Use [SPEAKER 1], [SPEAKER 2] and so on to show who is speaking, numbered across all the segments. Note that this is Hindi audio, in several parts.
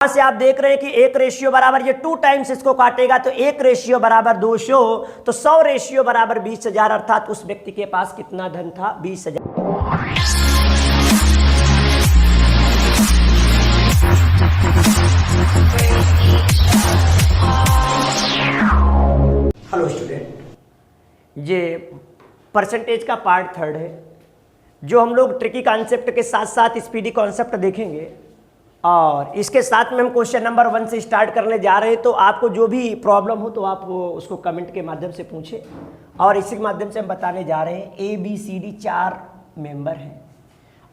[SPEAKER 1] यहां से आप देख रहे हैं कि 1 रेशियो बराबर ये 2 टाइम्स इसको काटेगा तो 1 रेशियो बराबर 200, तो 100 रेशियो बराबर 20,000, अर्थात उस व्यक्ति के पास कितना धन था? 20,000। हेलो स्टूडेंट, ये परसेंटेज का पार्ट 3 है, जो हम लोग ट्रिकी कॉन्सेप्ट के साथ साथ स्पीडी कॉन्सेप्ट देखेंगे और इसके साथ में हम क्वेश्चन नंबर 1 से स्टार्ट करने जा रहे हैं। तो आपको जो भी प्रॉब्लम हो तो आप वो उसको कमेंट के माध्यम से पूछें और इसी के माध्यम से हम बताने जा रहे हैं। ABCD 4 मेंबर हैं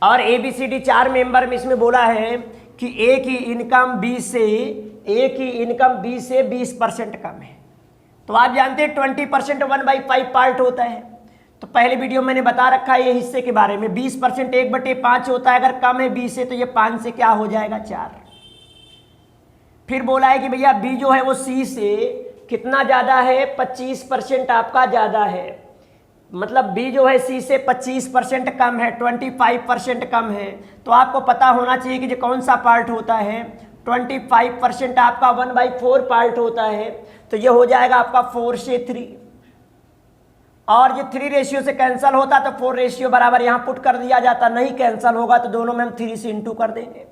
[SPEAKER 1] और ABCD 4 मेंबर में इसमें बोला है कि A की इनकम B से 20% कम है। तो आप जानते हैं 20% 1/5 पार्ट होता है। तो पहले वीडियो में मैंने बता रखा है ये हिस्से के बारे में। 20% 1/5 होता है, अगर कम है 20 से तो ये 5 से क्या हो जाएगा? 4। फिर बोला है कि भैया B जो है वो C से कितना ज़्यादा है? 25% आपका ज़्यादा है। मतलब B जो है C से 25% कम है, 25% कम है। तो आपको पता होना चाहिए कि ये कौन सा पार्ट होता है? 25% आपका 1/4 पार्ट होता है। तो ये हो जाएगा आपका 4 से 3, और ये 3 रेशियो से कैंसिल होता तो 4 रेशियो बराबर यहाँ पुट कर दिया जाता, नहीं कैंसिल होगा तो दोनों में हम 3 से इंटू कर देंगे।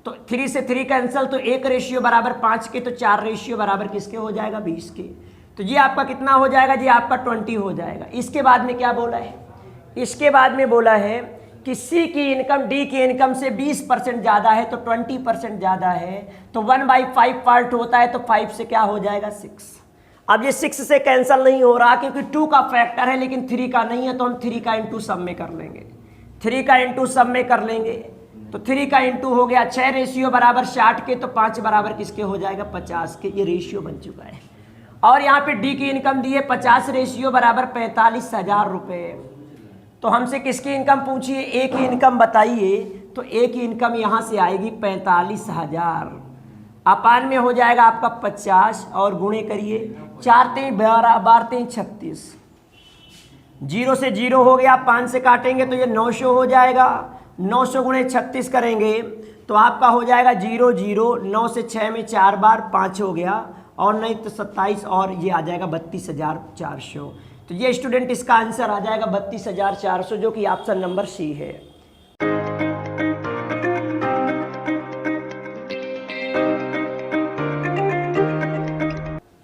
[SPEAKER 1] तो 3 से 3 कैंसिल, तो 1 रेशियो बराबर 5 के, तो 4 रेशियो बराबर किसके हो जाएगा? 20 के। तो ये आपका कितना हो जाएगा? ये आपका 20 हो जाएगा। इसके बाद में क्या बोला है? इसके बाद में बोला है कि C की इनकम D की इनकम से 20% ज़्यादा है, तो 20% ज़्यादा है, तो 1/5 पार्ट होता है, तो 5 से क्या हो जाएगा? 6। अब ये 6 से कैंसिल नहीं हो रहा क्योंकि 2 का फैक्टर है लेकिन 3 का नहीं है, तो हम 3 का इंटू सब में कर लेंगे। 3 का इंटू सब में कर लेंगे तो 3 का इंटू हो गया 6 रेशियो बराबर 60 के, तो 5 बराबर किसके हो जाएगा? 50 के। ये रेशियो बन चुका है। और यहाँ पे D की इनकम दी है 50 रेशियो बराबर 45,000 रुपये। तो हमसे किसकी इनकम पूछिए? A की इनकम बताइए। तो A की इनकम यहाँ से आएगी 45,000, अपान में हो जाएगा आपका 50 और गुणे करिए 4 3 12 12 3 36, 0 से 0 हो गया, 5 से काटेंगे तो ये 900 हो जाएगा। 900 गुणे 36 करेंगे तो आपका हो जाएगा 0 0, 9 से 6 में 4 बार 5 हो गया, और नहीं तो 27, और ये आ जाएगा 32,400। तो ये स्टूडेंट इसका आंसर आ जाएगा 32,400, जो कि ऑप्शन नंबर C है।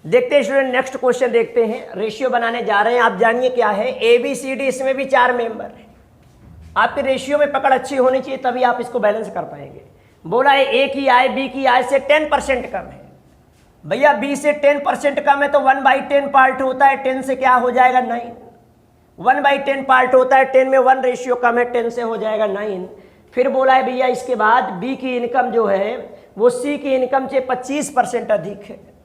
[SPEAKER 1] देखते हैं स्टूडेंट, नेक्स्ट क्वेश्चन देखते हैं। रेशियो बनाने जा रहे हैं, आप जानिए क्या है। ABCD, इसमें भी 4 मेंबर हैं। आपके रेशियो में पकड़ अच्छी होनी चाहिए, तभी आप इसको बैलेंस कर पाएंगे। बोला है A की आय B की आय से 10% कम है। भैया B से 10% कम है तो 1/10 पार्ट होता है, 10 से क्या हो जाएगा? 9। 1/10 पार्ट होता है, 10 में 1 रेशियो कम है, 10 से हो जाएगा 9। फिर बोला है भैया इसके बाद B की इनकम जो है वो C की इनकम से 25% अधिक है।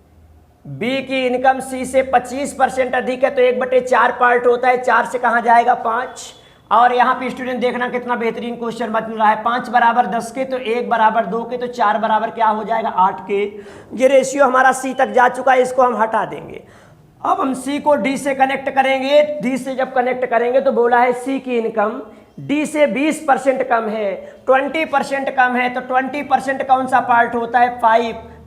[SPEAKER 1] B की इनकम C से 25% अधिक है, तो 1/4 पार्ट होता है, 4 से कहाँ जाएगा? 5। और यहाँ पे स्टूडेंट देखना कितना बेहतरीन क्वेश्चन बन रहा है। 5 बराबर 10 के, तो 1 बराबर 2 के, तो 4 बराबर क्या हो जाएगा? 8 के। ये रेशियो हमारा C तक जा चुका है, इसको हम हटा देंगे। अब हम C को D से कनेक्ट करेंगे। D से जब कनेक्ट करेंगे तो बोला है C की इनकम D से 20% कम है, 20% कम है, तो 20% कौन सा पार्ट होता है?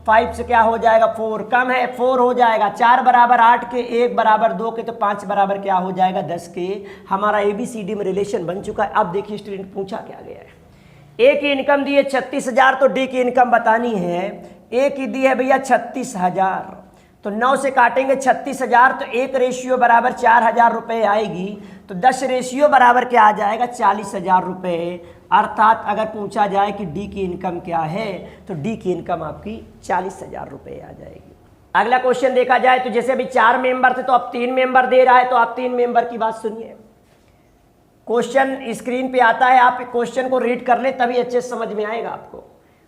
[SPEAKER 1] 5 से क्या हो जाएगा? 4। कम है, 4 हो जाएगा। 4 बराबर 8 के, 1 बराबर 2 के, तो 5 बराबर क्या हो जाएगा? 10 के। हमारा ABCD में रिलेशन बन चुका है। अब देखिए स्टूडेंट पूछा क्या गया है। A की इनकम दी है 36,000, तो D की इनकम बतानी है। A की दी है भैया 36,000, तो 9 से काटेंगे 36,000, तो 1 रेशियो बराबर 4,000 रुपये आएगी, तो 10 रेशियो बराबर क्या आ जाएगा? 40,000 रुपये। अर्थात अगर पूछा जाए कि D की इनकम क्या है, तो D की इनकम आपकी 40,000 रुपये आ जाएगी। अगला क्वेश्चन देखा जाए तो जैसे अभी 4 मेंबर थे तो अब 3 मेंबर दे रहा है, तो आप 3 मेंबर की बात सुनिए। क्वेश्चन स्क्रीन पे आता है, आप क्वेश्चन को रीड कर ले तभी अच्छे से समझ में आएगा आपको।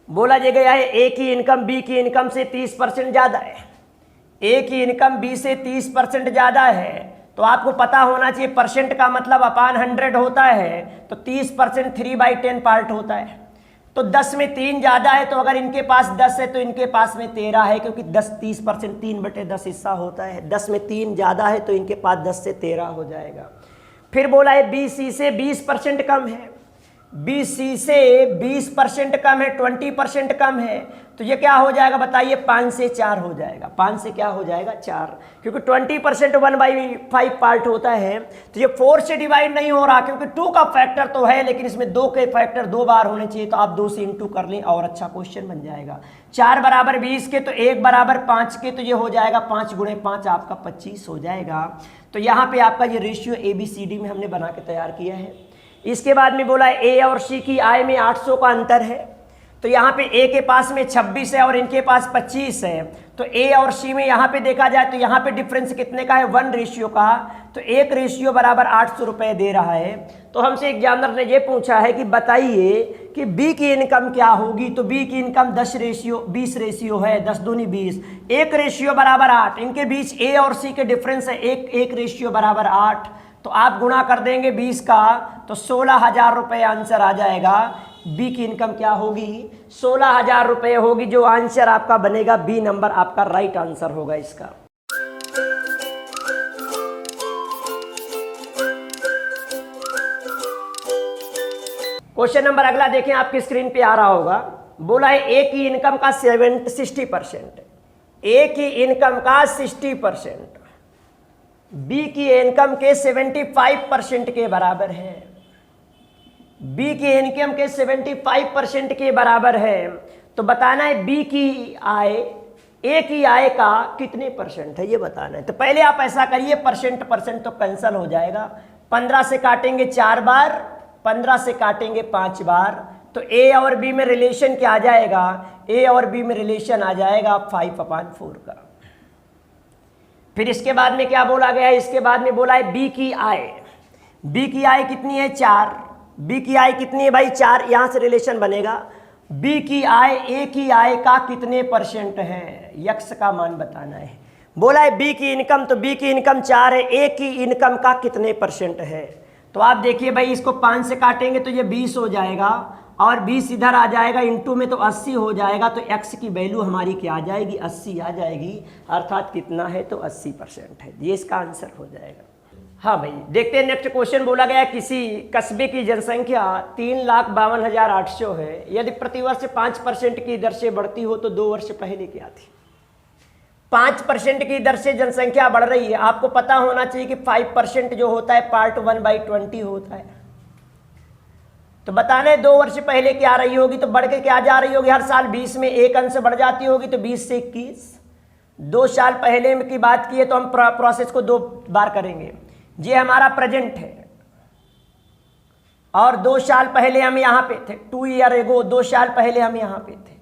[SPEAKER 1] बोला ये गया है A की इनकम B की इनकम से 30% ज़्यादा है। A की इनकम B से 30% ज़्यादा है, तो आपको पता होना चाहिए परसेंट का मतलब अपान 100 होता है, तो 30% 3/10 पार्ट होता है। तो 10 में 3 ज़्यादा है, तो अगर इनके पास 10 है तो इनके पास में 13 है, क्योंकि 30% 3/10 हिस्सा होता है। 10 में 3 ज़्यादा है तो इनके पास 10 से 13 हो जाएगा। फिर बोला है B C से 20% कम है। BC से 20% कम है, 20% कम है, तो ये क्या हो जाएगा बताइए, 5 से 4 हो जाएगा। 5 से क्या हो जाएगा, 4, क्योंकि 20% 1/5 पार्ट होता है, तो ये 4 से डिवाइड नहीं हो रहा, क्योंकि 2 का फैक्टर तो है, लेकिन इसमें 2 के फैक्टर 2 बार होने चाहिए, तो आप 2 से इंटू कर लें और अच्छा क्वेश्चन बन जाएगा। 4 बराबर 20 के, तो 1 बराबर 5 के, तो ये हो जाएगा 5 गुणे 5 आपका 25 हो जाएगा। तो यहाँ पे आपका ये रेशियो ABCD में हमने बना के तैयार किया है। इसके बाद में बोला A और C की आय में 800 का अंतर है, तो यहाँ पे A के पास में 26 है और इनके पास 25 है, तो A और C में यहाँ पे देखा जाए तो यहाँ पे डिफरेंस कितने का है, 1 रेशियो का, तो 1 रेशियो बराबर 800 रुपये दे रहा है। तो हमसे एग्जामिनर ने ये पूछा है कि बताइए कि B की इनकम क्या होगी, तो B की इनकम 20 रेशियो है, 10 दूनी 20, 1 रेशियो बराबर 8, इनके बीच A और C के डिफरेंस है 1 रेशियो बराबर 8, तो आप गुणा कर देंगे 20 का, तो 16,000 रुपये आंसर आ जाएगा। बी की इनकम क्या होगी, 16,000 रुपये होगी, जो आंसर आपका बनेगा बी नंबर आपका राइट आंसर होगा इसका। क्वेश्चन नंबर अगला देखें, आपकी स्क्रीन पे आ रहा होगा। बोला है ए की इनकम का 60%, ए की इनकम का 60% बी की इनकम के 75% के बराबर है। बी की इनकम के 75% के बराबर है, तो बताना है बी की आय ए की आय का कितने परसेंट है, ये बताना है। तो पहले आप ऐसा करिए, परसेंट तो कैंसिल हो जाएगा, 15 से काटेंगे 4 बार, 15 से काटेंगे 5 बार, तो ए और बी में रिलेशन क्या आ जाएगा, ए और बी में रिलेशन आ जाएगा 5/4 का। फिर इसके बाद में क्या बोला गया है, इसके बाद में बोला है बी की आय। बी की आय कितनी है, 4। बी की आय कितनी है भाई, 4, यहां से रिलेशन बनेगा। बी की आय ए की आय का कितने परसेंट है, यक्स का मान बताना है। बोला है बी की इनकम, तो बी की इनकम 4 है, ए की इनकम का कितने परसेंट है। तो आप देखिए भाई, इसको 5 से काटेंगे तो ये 20 हो जाएगा, और 20 इधर आ जाएगा, इंटू में तो 80 हो जाएगा, तो x की वैल्यू हमारी क्या आ जाएगी, 80 आ जाएगी, अर्थात कितना है, तो 80% है, ये इसका आंसर हो जाएगा। हाँ भाई, देखते हैं नेक्स्ट क्वेश्चन। बोला गया किसी कस्बे की जनसंख्या 3,52,800 है, यदि प्रतिवर्ष 5% की दर से बढ़ती हो तो 2 वर्ष पहले क्या थी। 5% की दर से जनसंख्या बढ़ रही है, आपको पता होना चाहिए कि 5% जो होता है पार्ट 1/20 होता है। तो बताना है 2 वर्ष पहले क्या रही होगी, तो बढ़ के क्या जा रही होगी, हर साल 20 में 1 अंश बढ़ जाती होगी, तो 20 से 21। 2 साल पहले की बात की है तो हम प्रोसेस को 2 बार करेंगे। ये हमारा प्रेजेंट है, और 2 साल पहले हम यहां पे थे, 2 ईयर एगो, 2 साल पहले हम यहां पे थे।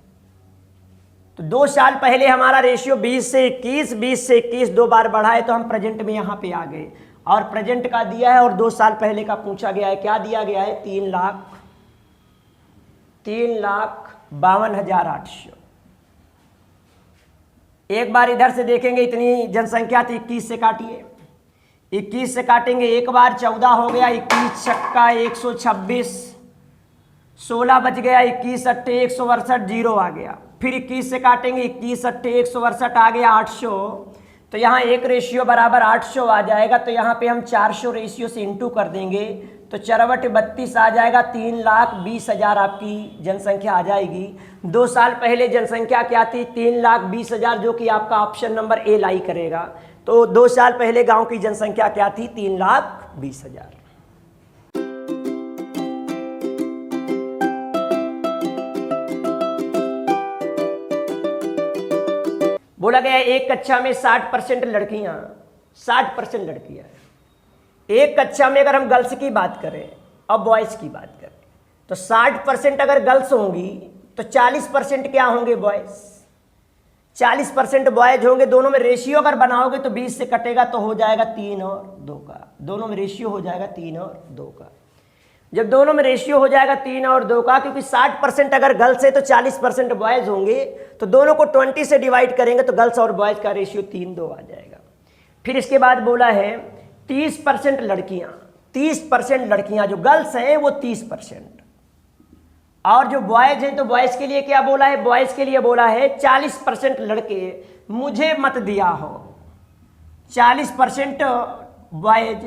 [SPEAKER 1] तो 2 साल पहले हमारा रेशियो 20 से 21, 20 से 21 2 बार बढ़ा है, तो हम प्रेजेंट में यहां पे आ गए, और प्रेजेंट का दिया है और 2 साल पहले का पूछा गया है। क्या दिया गया है, 3,52,800। एक बार इधर से देखेंगे, इतनी जनसंख्या थी, 21 से काटिए, 21 से काटेंगे एक बार, 14 हो गया, 21 छक्का 126, 16 बच गया, 21 अट्ठे 168, 0 आ गया। फिर 21 से काटेंगे, 21 अट्ठे 168 आ गया, 800, तो यहाँ 1 रेशियो बराबर 800 आ जाएगा। तो यहाँ पे हम 400 रेशियो से इंटू कर देंगे, तो 4/32 आ जाएगा, 3,20,000 आपकी जनसंख्या आ जाएगी। 2 साल पहले जनसंख्या क्या थी, 3,20,000, जो कि आपका ऑप्शन नंबर ए लाई करेगा। तो 2 साल पहले गांव की जनसंख्या क्या थी, 3,20,000। बोला गया एक कक्षा में 60% लड़कियां, 60% लड़कियां। एक कक्षा में अगर हम गर्ल्स की बात करें और बॉयज की बात करें, तो 60% अगर गर्ल्स होंगी तो 40% क्या होंगे, बॉयज। 40% बॉयज होंगे। दोनों में रेशियो अगर बनाओगे तो 20 से कटेगा तो हो जाएगा 3 और 2 का। दोनों में रेशियो हो जाएगा 3 और 2 का। जब दोनों में रेशियो हो जाएगा 3 और 2 का, क्योंकि 60% अगर गर्ल्स है तो 40% बॉयज होंगे, तो दोनों को 20 से डिवाइड करेंगे तो गर्ल्स और बॉयज का रेशियो 3-2 आ जाएगा। फिर इसके बाद बोला है 30% लड़कियां। 30% लड़कियां जो गर्ल्स हैं वो 30%, और जो बॉयज हैं तो बॉयज के लिए क्या बोला है, बॉयज के लिए बोला है 40% लड़के मुझे मत दिया हो। 40% बॉयज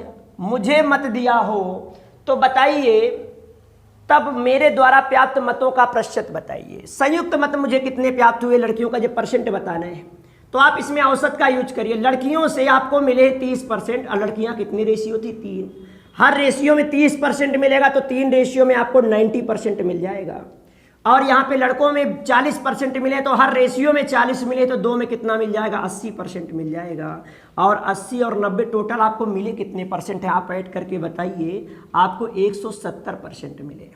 [SPEAKER 1] मुझे मत दिया हो। तो बताइए तब मेरे द्वारा प्राप्त मतों का प्रतिशत बताइए। संयुक्त मत मुझे कितने प्राप्त हुए लड़कियों का, जब परसेंट बताना है तो आप इसमें औसत का यूज करिए। लड़कियों से आपको मिले 30% और लड़कियां कितनी रेशियो थी, 3। हर रेशियो में 30% मिलेगा तो 3 रेशियो में आपको 90% मिल जाएगा। और यहाँ पे लड़कों में 40% मिले तो हर रेशियो में 40 मिले तो 2 में कितना मिल जाएगा, 80% मिल जाएगा। और 80 और 90 टोटल आपको मिले कितने परसेंट है, आप ऐड करके बताइए। आपको 170% मिले।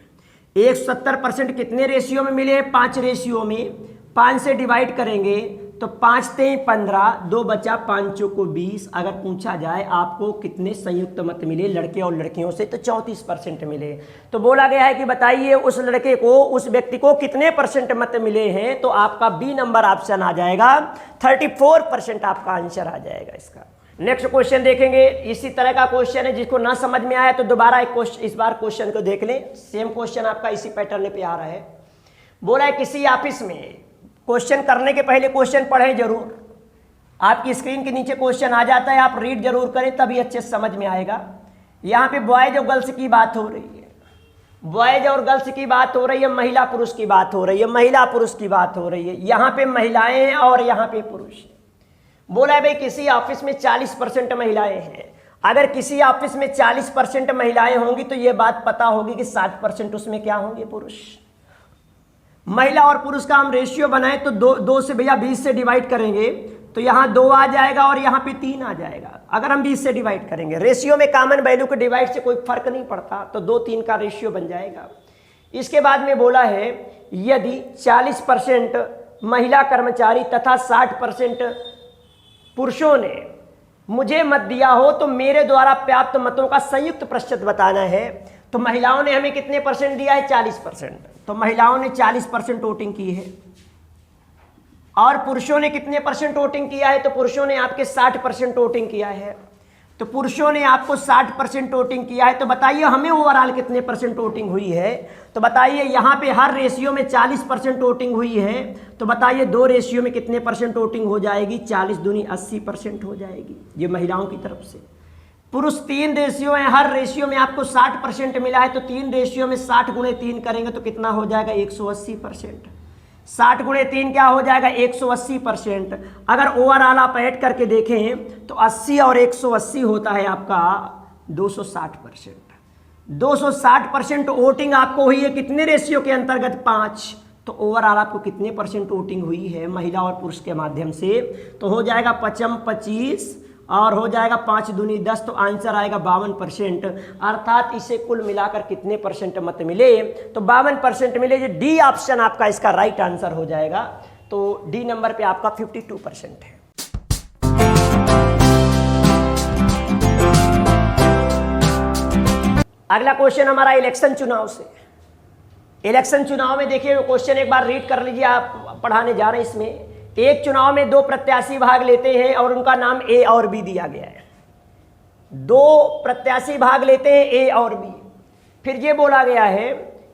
[SPEAKER 1] 170% कितने रेशियो में मिले, 5 रेशियो में। 5 से डिवाइड करेंगे तो 5 तें 15, 2 बचा, 5 चौको 20। अगर पूछा जाए आपको कितने संयुक्त मत मिले लड़के और लड़कियों से, तो 34% मिले। तो बोला गया है कि बताइए उस लड़के को, उस व्यक्ति को कितने परसेंट मत मिले हैं, तो आपका बी नंबर ऑप्शन आ जाएगा, 34% आपका आंसर आ जाएगा इसका। नेक्स्ट क्वेश्चन देखेंगे। इसी तरह का क्वेश्चन है, जिसको ना समझ में आया तो दोबारा इस बार क्वेश्चन को देख लें। सेम क्वेश्चन आपका इसी पैटर्न पे आ रहा है। बोला है किसी ऑफिस में, क्वेश्चन करने के पहले क्वेश्चन पढ़ें जरूर। आपकी स्क्रीन के नीचे क्वेश्चन आ जाता है, आप रीड जरूर करें तभी अच्छे से समझ में आएगा। यहाँ पे बॉयज और गर्ल्स की बात हो रही है, बॉयज और गर्ल्स की बात हो रही है, महिला पुरुष की बात हो रही है, महिला पुरुष की बात हो रही है। यहाँ पे महिलाएं हैं और यहाँ पे पुरुष हैं। बोला है भाई किसी ऑफिस में 40% महिलाएं हैं। अगर किसी ऑफिस में 40% महिलाएं होंगी तो ये बात पता होगी कि 60% उसमें क्या होंगे, पुरुष। महिला और पुरुष का हम रेशियो बनाए तो दो से भैया 20 से डिवाइड करेंगे तो यहाँ 2 आ जाएगा और यहाँ पे 3 आ जाएगा। अगर हम 20 से डिवाइड करेंगे, रेशियो में कॉमन वैल्यू के डिवाइड से कोई फर्क नहीं पड़ता, तो 2-3 का रेशियो बन जाएगा। इसके बाद में बोला है यदि 40% महिला कर्मचारी तथा 60% पुरुषों ने मुझे मत दिया हो तो मेरे द्वारा प्राप्त मतों का संयुक्त प्रतिशत बताना है। तो महिलाओं ने हमें कितने परसेंट दिया है, 40%। तो महिलाओं ने 40% वोटिंग की है। और पुरुषों ने कितने परसेंट वोटिंग किया है, तो पुरुषों ने आपके 60% वोटिंग किया है। तो पुरुषों ने आपको 60% वोटिंग किया है। तो बताइए हमें ओवरऑल कितने परसेंट वोटिंग हुई है। तो बताइए यहाँ पे हर रेशियो में 40% वोटिंग हुई है। तो बताइए 2 रेशियो में कितने परसेंट वोटिंग हो जाएगी, 40 दूनी 80% हो जाएगी, ये महिलाओं की तरफ से। पुरुष 3 रेशियो हैं, हर रेशियो में आपको 60% मिला है। तो 3 रेशियो में 60 गुणे 3 करेंगे तो कितना हो जाएगा, 180%। 60 गुणे 3 क्या हो जाएगा, 180%। अगर ओवरऑल आप ऐड करके देखें तो 80 और 180 होता है आपका 260%। 260% वोटिंग आपको हुई है कितने रेशियो के अंतर्गत, 5। तो ओवरऑल आपको कितने परसेंट वोटिंग हुई है महिला और पुरुष के माध्यम से, तो हो जाएगा 25 और हो जाएगा 5 दूनी 10। तो आंसर आएगा 52%। अर्थात इसे कुल मिलाकर कितने परसेंट मत मिले, तो 52% मिले। ये डी ऑप्शन आपका इसका राइट आंसर हो जाएगा। तो डी नंबर पे आपका 52% है। अगला क्वेश्चन हमारा इलेक्शन चुनाव से। इलेक्शन चुनाव में देखिए क्वेश्चन एक बार रीड कर लीजिए, आप पढ़ाने जा रहे हैं इसमें। एक चुनाव में 2 प्रत्याशी भाग लेते हैं और उनका नाम ए और बी दिया गया है। 2 प्रत्याशी भाग लेते हैं ए और बी। फिर ये बोला गया है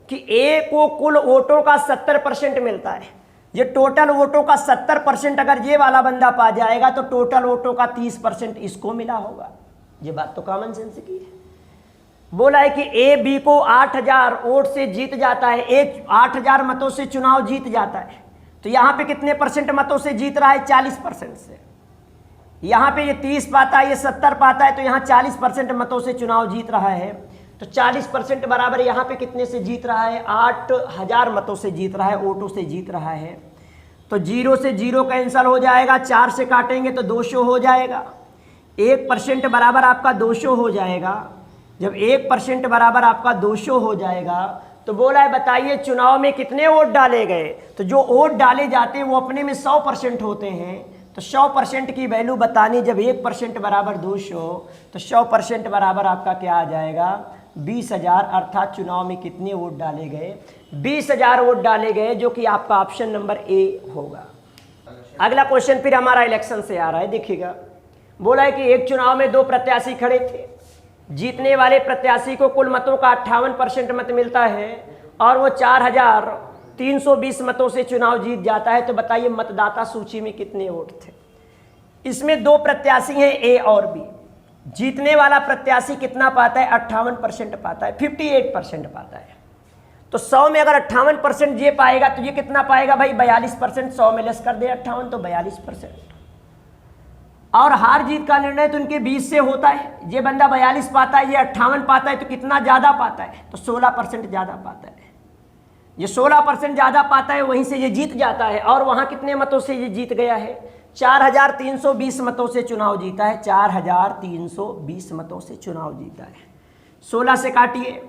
[SPEAKER 1] कि ए को कुल वोटों का 70% मिलता है। ये टोटल वोटों का 70% अगर ये वाला बंदा पा जाएगा तो टोटल वोटों का 30% इसको मिला होगा। ये बात तो कॉमन सेंस की है। बोला है कि ए बी को 8000 वोट से जीत जाता है, ए 8000 मतों से चुनाव जीत जाता है। तो यहाँ पे कितने परसेंट मतों से जीत रहा है, 40% से। यहाँ पे ये 30 पाता है, ये 70 पाता है, तो यहाँ 40% मतों से चुनाव जीत रहा है। तो 40% बराबर यहाँ पे कितने से जीत रहा है, 8000 मतों से जीत रहा है, वोटों से जीत रहा है। तो 0 से 0 कैंसिल हो जाएगा, 4 से काटेंगे तो 200 हो जाएगा। 1% बराबर आपका 200 हो जाएगा। जब 1% बराबर आपका 200 हो जाएगा तो बोला है बताइए चुनाव में कितने वोट डाले गए। तो जो वोट डाले जाते हैं वो अपने में 100% होते हैं। तो 100% की वैल्यू बतानी, जब 1% बराबर 200 तो 100% बराबर आपका क्या आ जाएगा, 20,000। अर्थात चुनाव में कितने वोट डाले गए, 20,000 वोट डाले गए, जो कि आपका ऑप्शन नंबर ए होगा। अगला क्वेश्चन फिर हमारा इलेक्शन से आ रहा है, देखिएगा। बोला है कि एक चुनाव में 2 प्रत्याशी खड़े थे। जीतने वाले प्रत्याशी को कुल मतों का 58% मत मिलता है और वो 4320 मतों से चुनाव जीत जाता है। तो बताइए मतदाता सूची में कितने वोट थे। इसमें 2 प्रत्याशी हैं ए और बी। जीतने वाला प्रत्याशी कितना पाता है, 58% पाता है, 58% पाता है। तो 100 में अगर 58% ये पाएगा तो ये कितना पाएगा भाई 42%। 100 में लेस कर दे 58 तो 42%। और हार जीत का निर्णय तो उनके 20 से होता है। ये बंदा 42 पाता है, ये 58 पाता है, तो कितना ज़्यादा पाता है? तो 16% ज़्यादा पाता है। ये 16% ज़्यादा पाता है, वहीं से ये जीत जाता है। और वहाँ कितने मतों से ये जीत गया है? 4320 मतों से चुनाव जीता है। 4320 मतों से चुनाव जीता है। 16 से काटिए,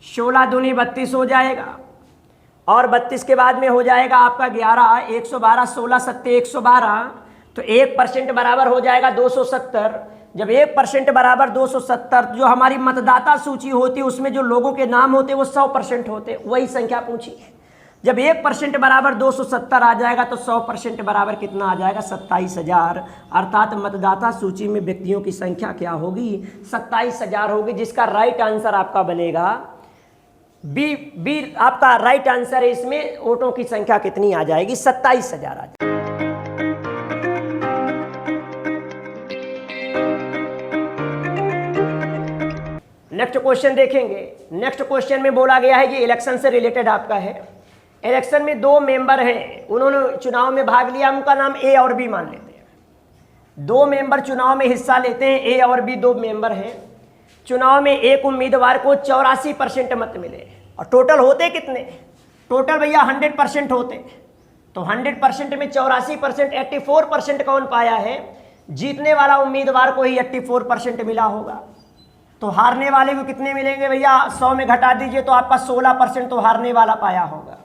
[SPEAKER 1] 16 दूनी 32 हो जाएगा, और 32 के बाद में हो जाएगा आपका 11, 112, 16 सत्ते 112, तो 1% बराबर हो जाएगा 270। जब 1% बराबर 270, जो हमारी मतदाता सूची होती है उसमें जो लोगों के नाम होते वो 100% होते, वही संख्या पूछी है। जब 1% बराबर 270 आ जाएगा तो 100% बराबर कितना आ जाएगा? 27,000। अर्थात मतदाता सूची में व्यक्तियों की संख्या क्या होगी? 27,000 होगी, जिसका राइट आंसर आपका बनेगा बी आपका राइट आंसर है। इसमें वोटों की संख्या कितनी आ जाएगी? 27,000 आ जाएगी। नेक्स्ट क्वेश्चन देखेंगे। नेक्स्ट क्वेश्चन में बोला गया है, ये इलेक्शन से रिलेटेड आपका है। इलेक्शन में 2 मेंबर हैं, उन्होंने चुनाव में भाग लिया, उनका नाम ए और बी मान लेते हैं। 2 मेंबर चुनाव में हिस्सा लेते हैं, ए और बी 2 मेंबर हैं। चुनाव में एक उम्मीदवार को 84% मत मिले, और टोटल होते कितने? टोटल भैया 100% होते, तो 100% में 84%, 84% कौन पाया है? जीतने वाला उम्मीदवार को ही 84% मिला होगा। तो हारने वाले को कितने मिलेंगे भैया? 100 में घटा दीजिए तो आपका 16% तो हारने वाला पाया होगा।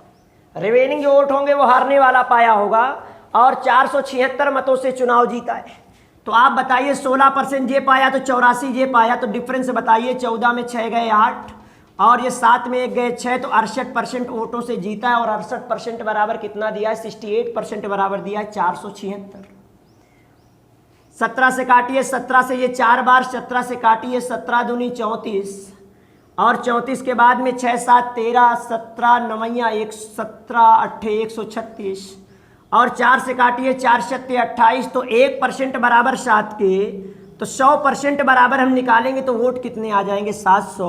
[SPEAKER 1] रिमेनिंग जो वोट होंगे वो हारने वाला पाया होगा, और 476 मतों से चुनाव जीता है। तो आप बताइए 16% ये पाया तो 84 ये पाया, तो डिफरेंस बताइए। 14 में 6 गए 8, और ये 7 में 1 गए 6, तो 68% वोटों से जीता है। और 68% बराबर कितना दिया है? 68% बराबर दिया है 476। 17 से काटिए, 17 से ये 4 बार, 17 से काटिए, 17 दूनी 34, और 34 के बाद में 6 7 13, 17 9 1 17 8 136, और 4 से काटिए, 4 7 28, तो 1% बराबर 7 के, तो 100% बराबर हम निकालेंगे तो वोट कितने आ जाएंगे? 700।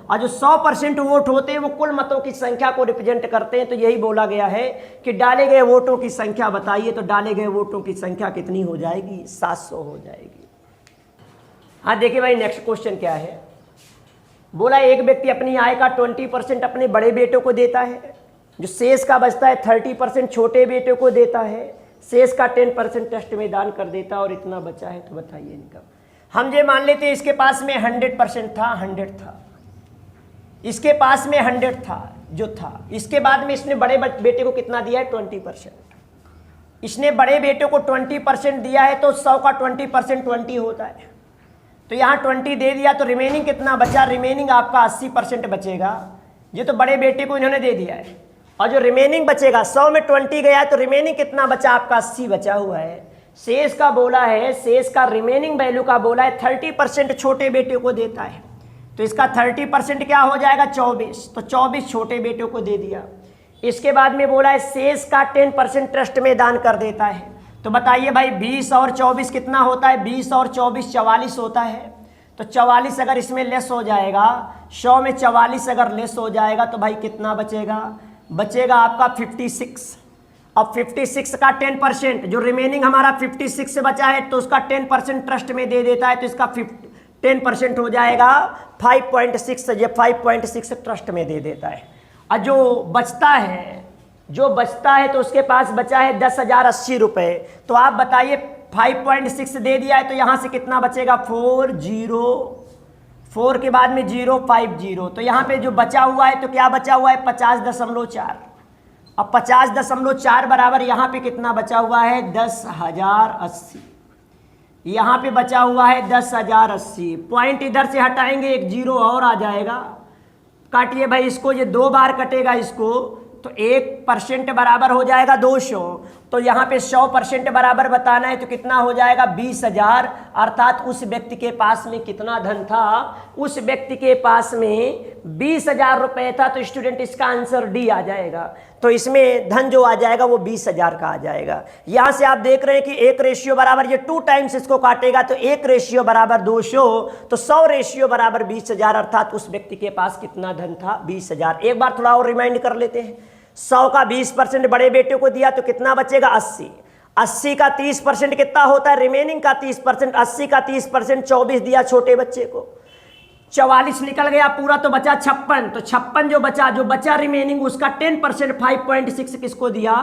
[SPEAKER 1] और जो 100% वोट होते हैं वो कुल मतों की संख्या को रिप्रेजेंट करते हैं। तो यही बोला गया है कि डाले गए वोटों की संख्या बताइए, तो डाले गए वोटों की संख्या कितनी हो जाएगी? 700 हो जाएगी। हाँ देखिए भाई, नेक्स्ट क्वेश्चन क्या है? बोला एक व्यक्ति अपनी आय का 20% अपने बड़े बेटे को देता है, जो शेष का बचता है 30% छोटे बेटे को देता है, शेष का 10% ट्रस्ट में दान कर देता है, और इतना बचा है। तो बताइए इनका। हम ये मान लेते हैं इसके पास में 100% था, 100 था, इसके पास में 100 था जो था, इसके बाद में इसने बड़े बेटे को कितना दिया है? 20%। इसने बड़े बेटे को 20% दिया है, तो 100 का 20% 20 होता है, तो यहाँ 20 दे दिया, तो रिमेनिंग कितना बचा? रिमेनिंग आपका 80% बचेगा। ये तो बड़े बेटे को इन्होंने दे दिया है, और जो रिमेनिंग बचेगा, 100 में 20 गया तो रिमेनिंग कितना बचा? आपका 80 बचा हुआ है। शेष का बोला है, शेष का रिमेनिंग वैल्यू का बोला है 30% छोटे बेटे को देता है, तो इसका 30% क्या हो जाएगा? 24, तो 24 छोटे बेटे को दे दिया। इसके बाद में बोला है शेष का 10% ट्रस्ट में दान कर देता है। तो बताइए भाई 20 और 24 कितना होता है? 20 और 24 44 होता है, तो 44 अगर इसमें लेस हो जाएगा, 100 में 44 अगर लेस हो जाएगा तो भाई कितना बचेगा? बचेगा आपका 56। अब 56 का 10%, जो रिमेनिंग हमारा 56 से बचा है, तो उसका 10% ट्रस्ट में दे देता है, तो इसका 10% हो जाएगा 5.6। ये 5.6 ट्रस्ट में दे देता है। और जो बचता है तो उसके पास बचा है 10,080 रुपये। तो आप बताइए 5.6 दे दिया है, तो यहाँ से कितना बचेगा? 4 के बाद में 050, तो यहाँ पे जो बचा हुआ है, तो क्या बचा हुआ है? 50.4। अब 50.4 बराबर यहाँ पे कितना बचा हुआ है? 10,080। यहाँ पे बचा हुआ है 10,080। पॉइंट इधर से हटाएंगे, एक 0 और आ जाएगा। काटिए भाई इसको, ये 2 बार कटेगा इसको, तो 1% बराबर हो जाएगा 200, तो यहाँ पे 100% बराबर बताना है, तो कितना हो जाएगा 20,000, अर्थात उस व्यक्ति के पास में कितना धन था, उस व्यक्ति के पास में 20,000 रुपए था। तो स्टूडेंट इसका आंसर डी आ जाएगा। तो इसमें धन जो आ जाएगा वो 20,000 का आ जाएगा। यहां से आप देख रहे हैं कि 1 रेशियो बराबर, ये 2 टाइम्स इसको काटेगा तो 1 रेशियो बराबर 200, तो 100 रेशियो बराबर 20,000, अर्थात उस व्यक्ति के पास कितना धन था 20,000। एक बार थोड़ा और रिमाइंड कर लेते हैं। 100 का 20% बड़े बेटे को दिया तो कितना बचेगा 80। 80 का 30% कितना होता है, रिमेनिंग का 30%। 80 का 30% 24 दिया छोटे बच्चे को, 44 निकल गया पूरा, तो बचा 56। तो 56 जो बचा रिमेनिंग, उसका 10% 5.6 किसको दिया,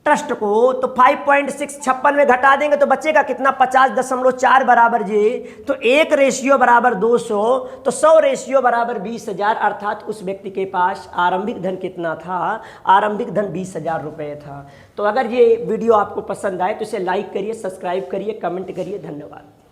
[SPEAKER 1] ट्रस्ट को। तो 5.6 56 में घटा देंगे तो बचेगा कितना 50.4 बराबर जे। तो 1 रेशियो बराबर 200, तो 100 रेशियो बराबर 20,000, अर्थात उस व्यक्ति के पास आरंभिक धन कितना था, आरंभिक धन 20,000 रुपये था। तो अगर ये वीडियो आपको पसंद आए तो इसे लाइक करिए, सब्सक्राइब करिए, कमेंट करिए। धन्यवाद।